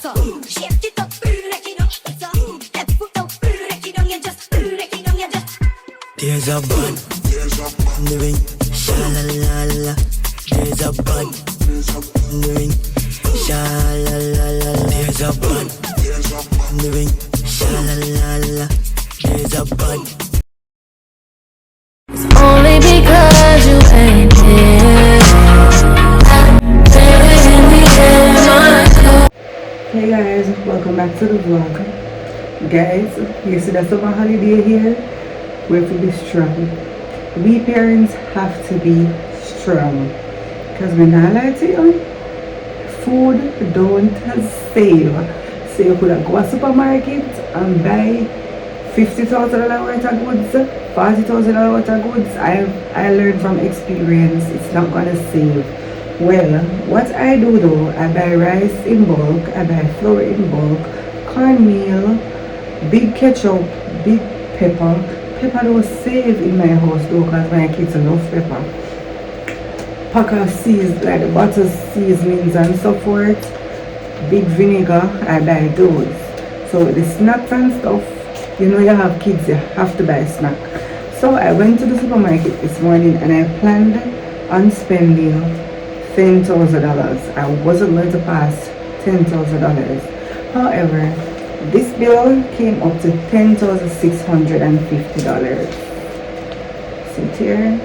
så shift it up, break it up, so left foot up, break it down, you just break it down, you just. There's a bun living, sha la la la. There's a bun living, sha la la la. There's a bun living, sha la la la. There's a bun. Only because you ain't here. Hey guys, welcome back to the vlog. Guys, you see that summer holiday here? We have to be strong. We parents have to be strong. Because we're not lie to you, food don't save. So you could go to a supermarket and buy $50,000 worth of goods, $40,000 worth of goods. I learned from experience it's not gonna save. Well, what I do though, I buy rice in bulk, I buy flour in bulk, cornmeal, big ketchup, big pepper. Pepper don't save in my house though because my kids love pepper. Pack of like the butter seasonings and so forth. Big vinegar, I buy those. So the snacks and stuff, you know you have kids, you have to buy snack. So I went to the supermarket this morning and I planned on spending $10,000. I wasn't going to pass $10,000. However, this bill came up to $10,650. See here?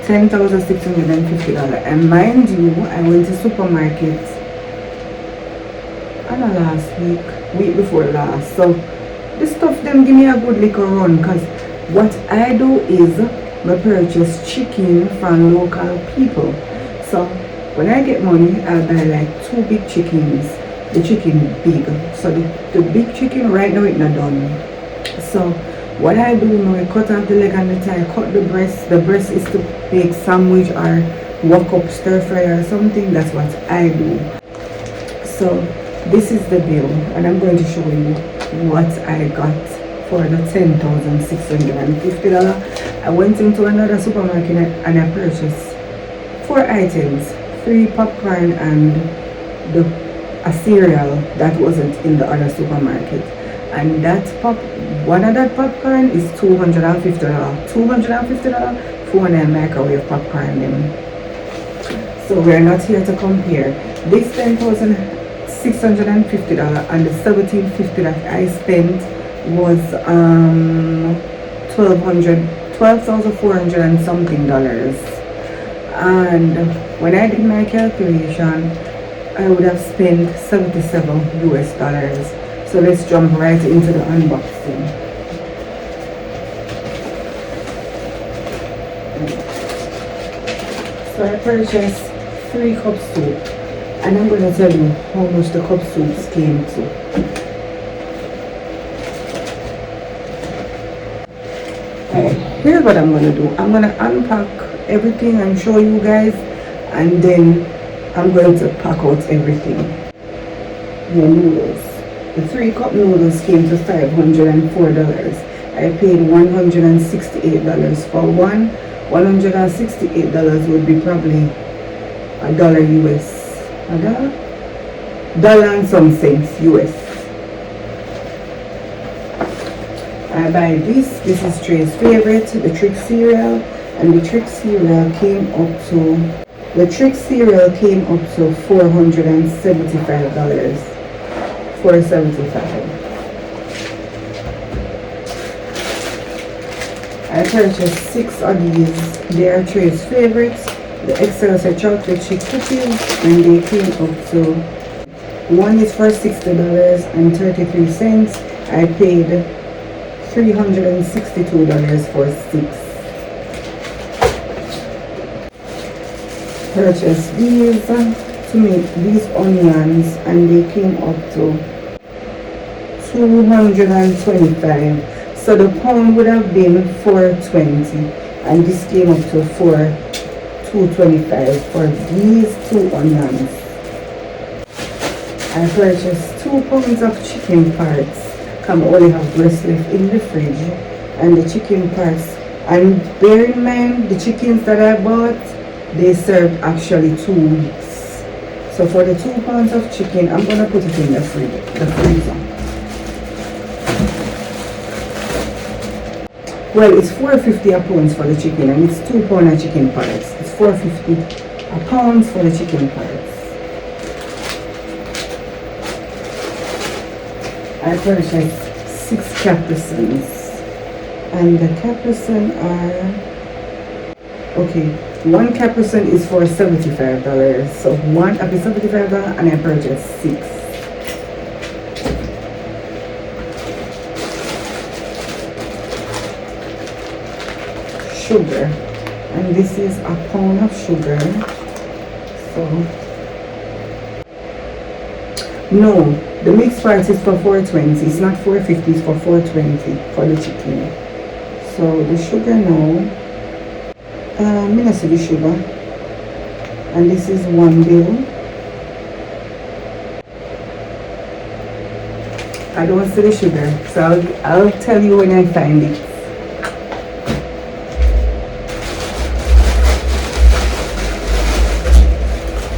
$10,650. And mind you, I went to supermarket on last week before last. So this stuff them give me a good little run because what I do is I purchase chicken from local people. So when I get money, I'll buy like 2 big chickens. The chicken big. So the big chicken right now it's not done. So what I do now, I cut off the leg and the thigh, cut the breast. The breast is to make sandwich or wok up stir fry or something. That's what I do. So this is the bill and I'm going to show you what I got for the $10,650. I went into another supermarket and I purchased 4 items, 3 popcorn and a cereal that wasn't in the other supermarket. And one of that popcorn is $250. $250 for a microwave popcorn them. So we're not here to compare. This $10,650 and the $1,750 that I spent was $12,400 and something dollars. And when I did my calculation, I would have spent $77 US. So let's jump right into the unboxing. So I purchased 3 cup soup and I'm going to tell you how much the cup soups came to. Here's what I'm going to do. I'm going to unpack everything and show you guys, and then I'm going to pack out everything. The noodles. The 3 cup noodles came to $504. I paid $168 for one. $168 would be probably $1 US. $1 and some cents US. I buy this is Trey's favorite, the Trick cereal, and the Trick cereal came up to $475. $475. I purchased 6 of these. They are Trey's favorites, the Excelsior chocolate chip cookies, and they came up to, one is for $60.33. I paid $362 for 6. Purchased these to make these onions and they came up to $225. So the pound would have been $4.20 and this came up to $2.25 for these 2 onions. I purchased 2 pounds of chicken parts. I only have breast left in the fridge, and the chicken parts, and bear in mind the chickens that I bought, they served actually 2 weeks. So So for the 2 pounds of chicken, I'm gonna put it in the freezer. Well, it's $4.50 a pound for the chicken, and it's 2 pounds of chicken parts. It's $4.50 a pound for the chicken parts. I purchased 6 capucins, and the capucin are okay. 1 capucin is for $75, so 1 of the $75, and I purchased 6. Sugar, and this is a pound of sugar. So no, the mixed price is for $4.20. It's not $4.50. It's for $4.20 for the chicken. So the sugar now, I'm gonna see the sugar, and this is 1 bill. I don't see the sugar, so I'll tell you when I find it.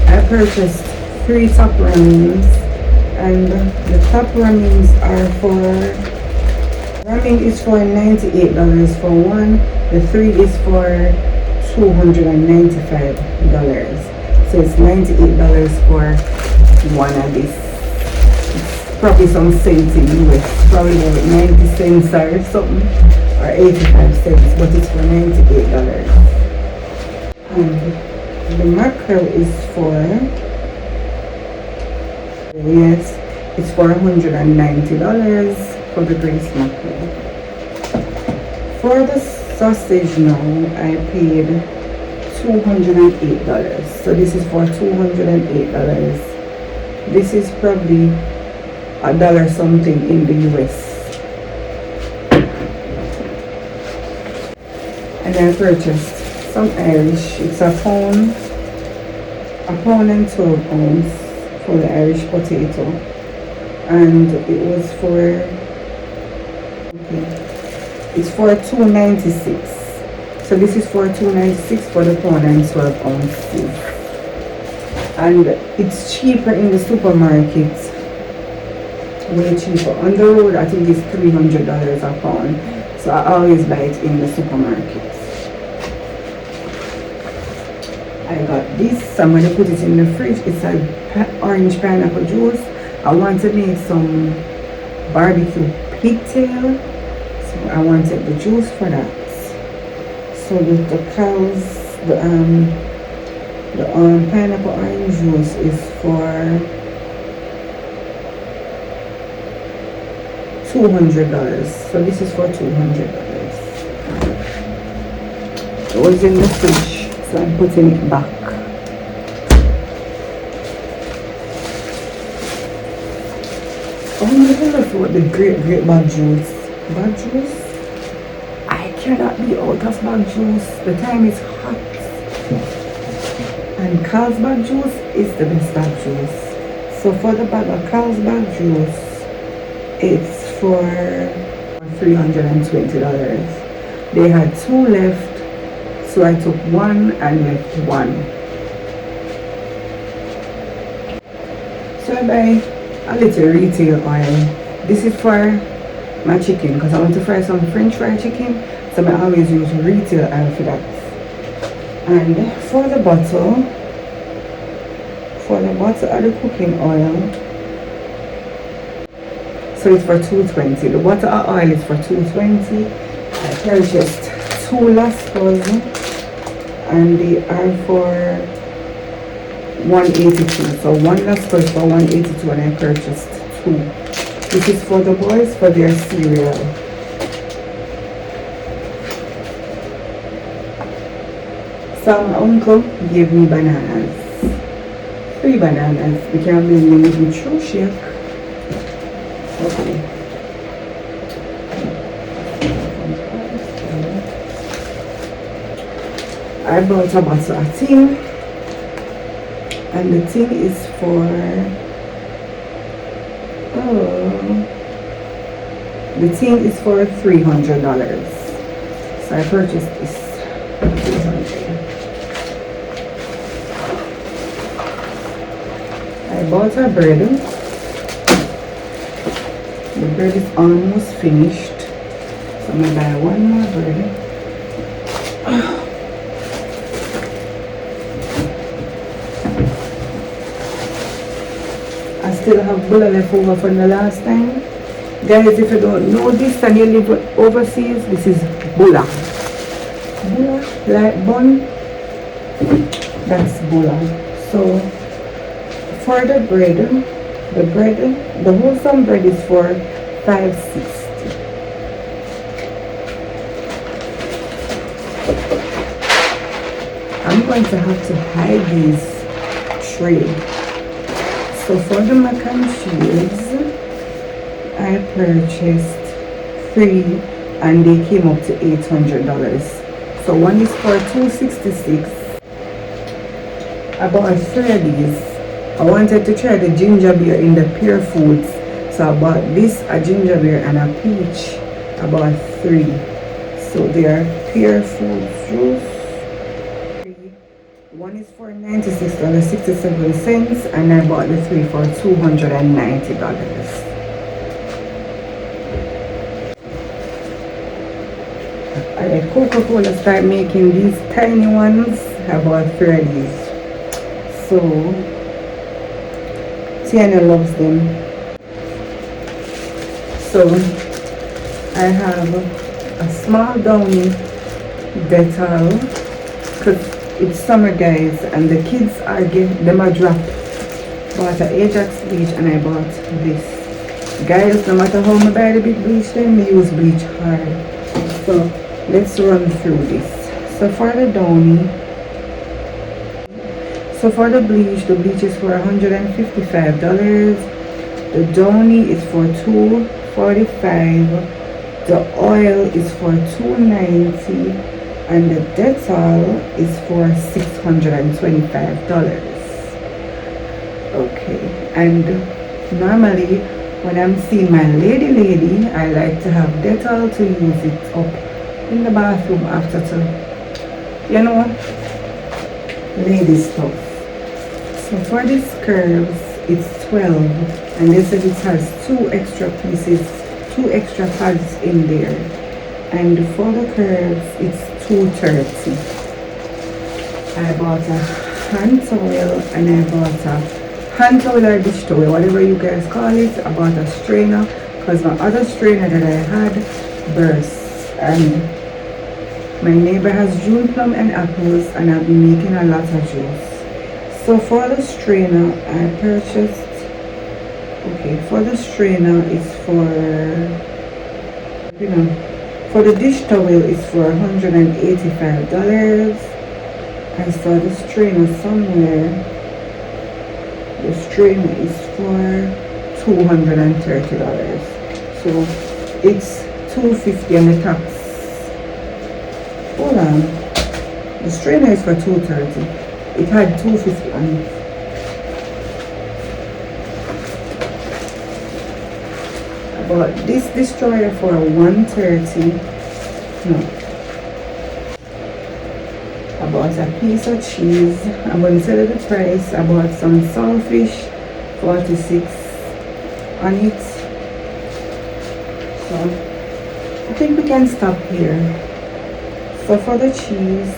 I purchased 3 top ramens, and the top ramens are ramen is for $98 for 1. The 3 is for $295. So it's $98 for 1 of this. It's probably some cents in US, probably like 90 cents or something, or 85 cents, but it's for $98. And the mackerel is for, yes, it's for $190 for the braised mackerel. For the sausage now, I paid $208. So this is for $208. This is probably $1 something in the US. And I purchased some Irish. It's a pound and 12 ounce for the Irish potato, and it was for it's for $2.96. So this is for $2.96 for the pound and 12 ounces, and it's cheaper in the supermarket, way cheaper. On the road I think it's $300 a pound, so I always buy it in the supermarket. I got this, so I'm going to put it in the fridge. It's an orange pineapple juice. I want to make some barbecue pigtail, so I wanted the juice for that. So the pineapple orange juice is for $200. So this is for $200. It was in the fridge, so I'm putting it back. Oh my God, what the great bag juice. Bag juice? I cannot be out of bag juice. The time is hot. And Carlsberg juice is the best bag juice. So for the bag of Carlsberg juice, it's for $320. They had 2 left, so I took 1 and left 1. So I buy a little retail oil. This is for my chicken because I want to fry some French fried chicken, so I always use retail oil for that. And for the bottle of the cooking oil, so it's for $2.20. The bottle of oil is for $2.20. I purchased 2 Lascos, and they are for $182. So 1 Lasco is for $182, and I purchased 2. This is for the boys for their cereal. So my uncle gave me bananas. 3 bananas. We can make me with true shake. Okay. I bought a bottle of tea, and the tea is for $300. So I purchased this. I bought a bread. The bread is almost finished, so I'm gonna buy one more bread. I still have bulla left over from the last time. Guys, if you don't know this and you live overseas, this is bulla. Bulla, like bun, that's bulla. So for the wholesome bread is for $5.60. I'm going to have to hide these tray. So for the mac and cheese, I purchased 3 and they came up to $800. So one is for $266. I bought 3 of these. I wanted to try the ginger beer in the pure foods. So I bought this, a ginger beer and a peach. I bought 3. So they are pure food juice. One is for $96.67 and I bought the 3 for $290. And Coca-Cola start making these tiny ones. I bought 3 of these. So Tiana loves them. So I have a small downy Dettol because it's summer, guys, and the kids are giving them a drop. Bought an Ajax bleach and I bought this. Guys, no matter how I buy the big bleach, then I use bleach hard. So let's run through this. So for the downy, so for the bleach is for $155. The downy is for $245. The oil is for $290. And the Dettol is for $625. Okay, and normally when I'm seeing my lady, I like to have Dettol to use it up in the bathroom after to, you know, lady stuff. So for these curves, it's 12, and they said it has 2 extra pieces, 2 extra pads in there. And for the curves, it's $230. I bought a hand towel and I bought a hand towel or dish towel, whatever you guys call it. I bought a strainer because my other strainer that I had burst. And my neighbor has June plum and apples and I'll be making a lot of juice. So for the strainer, I purchased, okay, for the strainer it's for, you know, for the dish towel is for $185. I saw the strainer somewhere. The strainer is for $230. So it's $250 on the tax. Hold on. The strainer is for $230. It had $250 on it. But this destroyer for $130. No. I bought a piece of cheese. I'm going to tell you the price. I bought some saltfish, $46 on it. So I think we can stop here. So for the cheese,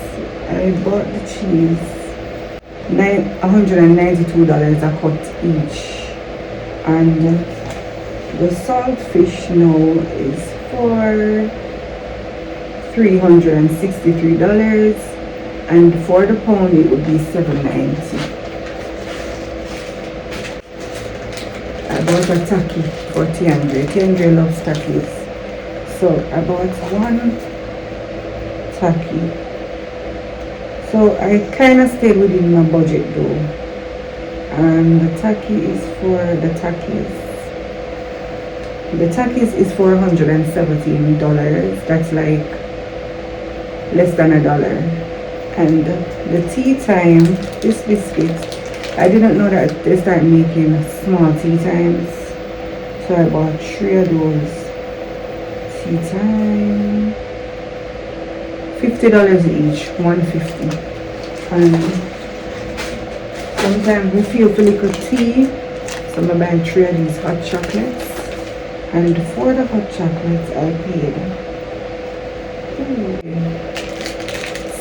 I bought the cheese $192 a cut each, and the saltfish now is for $363, and for the pound it would be $7.90. I bought a tacky for Tiandre. Tiandre loves tackies, so I bought 1 tacky. So I kind of stayed within my budget though, and the tacky is for the tackies. The Takis is for $117. That's like less than $1. And the tea time, this biscuit, I didn't know that they start making small tea times. So I bought 3 of those. Tea time, $50 each, $150. And Sometimes we feel for little tea, so I buy 3 of these hot chocolates. And for the hot chocolates, I paid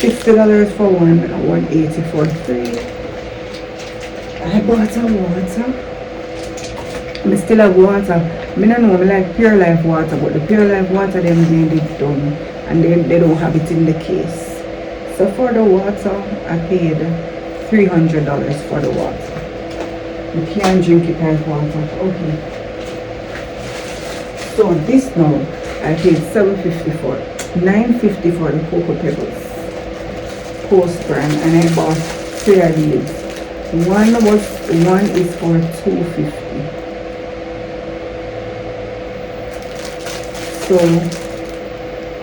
$60 for one and $180 for 3. I bought a water. I still have water. I don't know, I like Pure Life water, but the Pure Life water them made it done and they don't have it in the case. So for the water, I paid $300 for the water. You can't drink it as water. Okay. So this now, I paid $7.50 for $9.50 for the Cocoa Pebbles Post brand, and I bought 3 of these. One is for $2.50. So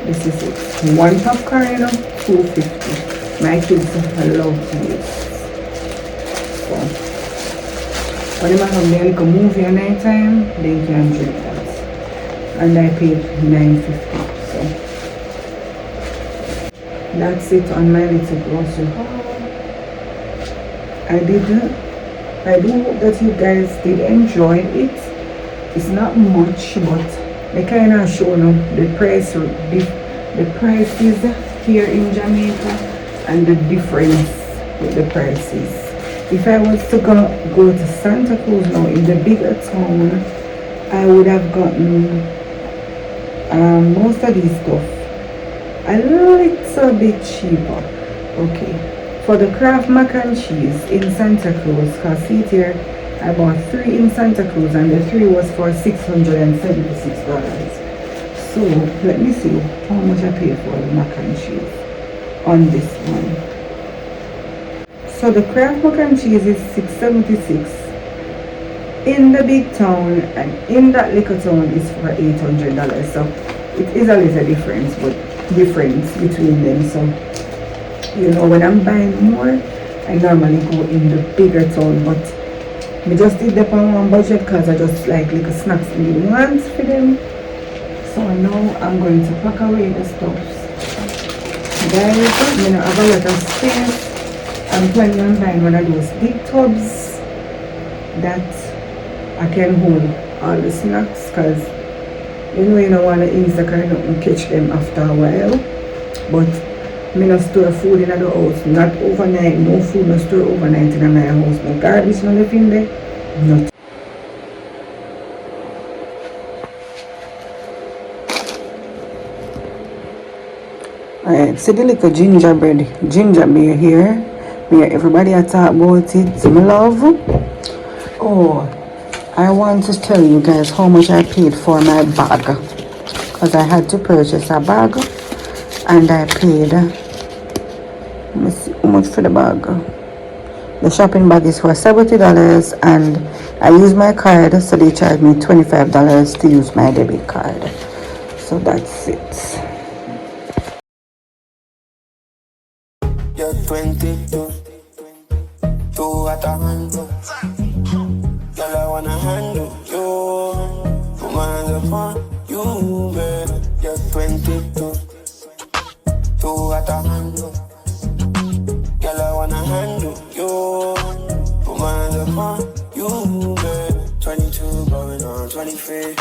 this is it. 1 popcorn, $2.50. My kids love to use. So when I have their little movie at night time, they can drink that. And I paid $9.50. So that's it on my little grocery haul. I do hope that you guys did enjoy it. It's not much, but they kind of show the prices here in Jamaica and the difference with the prices. If I was to go to Santa Cruz now in the bigger town, I would have gotten most of these stuff a little bit cheaper. Okay, for the Kraft mac and cheese in Santa Cruz, cause see here, I bought 3 in Santa Cruz and the 3 was for $676. So let me see how much I paid for the mac and cheese on this one. So the Kraft mac and cheese is $676 in the big town, and in that little town is for $800. So it is a little difference between them. So you know, when I'm buying more, I normally go in the bigger town, but I just did that on one budget because I just like little snacks in once for them. So now I'm going to pack away the stuffs. Guys, I have a lot of space. I'm planning on buying one of those big tubs that I can hold all the snacks, because you don't want to Instagram and catch them after a while. But I don't store food in the house, not overnight. No food no store overnight in my house. No garbage no left in there. Not. Alright, see the little ginger beer here. Everybody I talk about it, my love. Oh, I want to tell you guys how much I paid for my bag, because I had to purchase a bag and I paid, let me see how much for the bag. The shopping bag is for $70 and I use my card, so they charge me $25 to use my debit card. So that's it. You're 22, 2 at a handle. Girl, I wanna handle you. Put my hands upon you, baby. You're 22, 2 at a handle. Girl, I wanna handle you. Put my hands upon you, baby. 22 going on 23.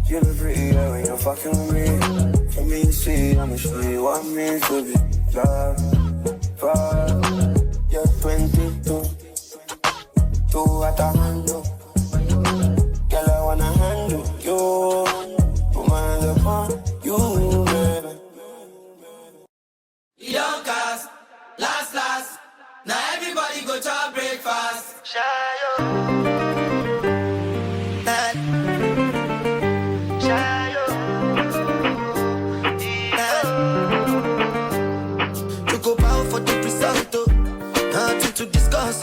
You look prettier when you're fucking with me. For me to see, I'ma show you what it means to be loved. You're 22, 2 at a handle. Girl, I wanna handle you. Put my hands upon you, baby. Young cast, last. Now everybody go to breakfast. Shayo. Shayo. Choco power for the result. Nothing to discuss.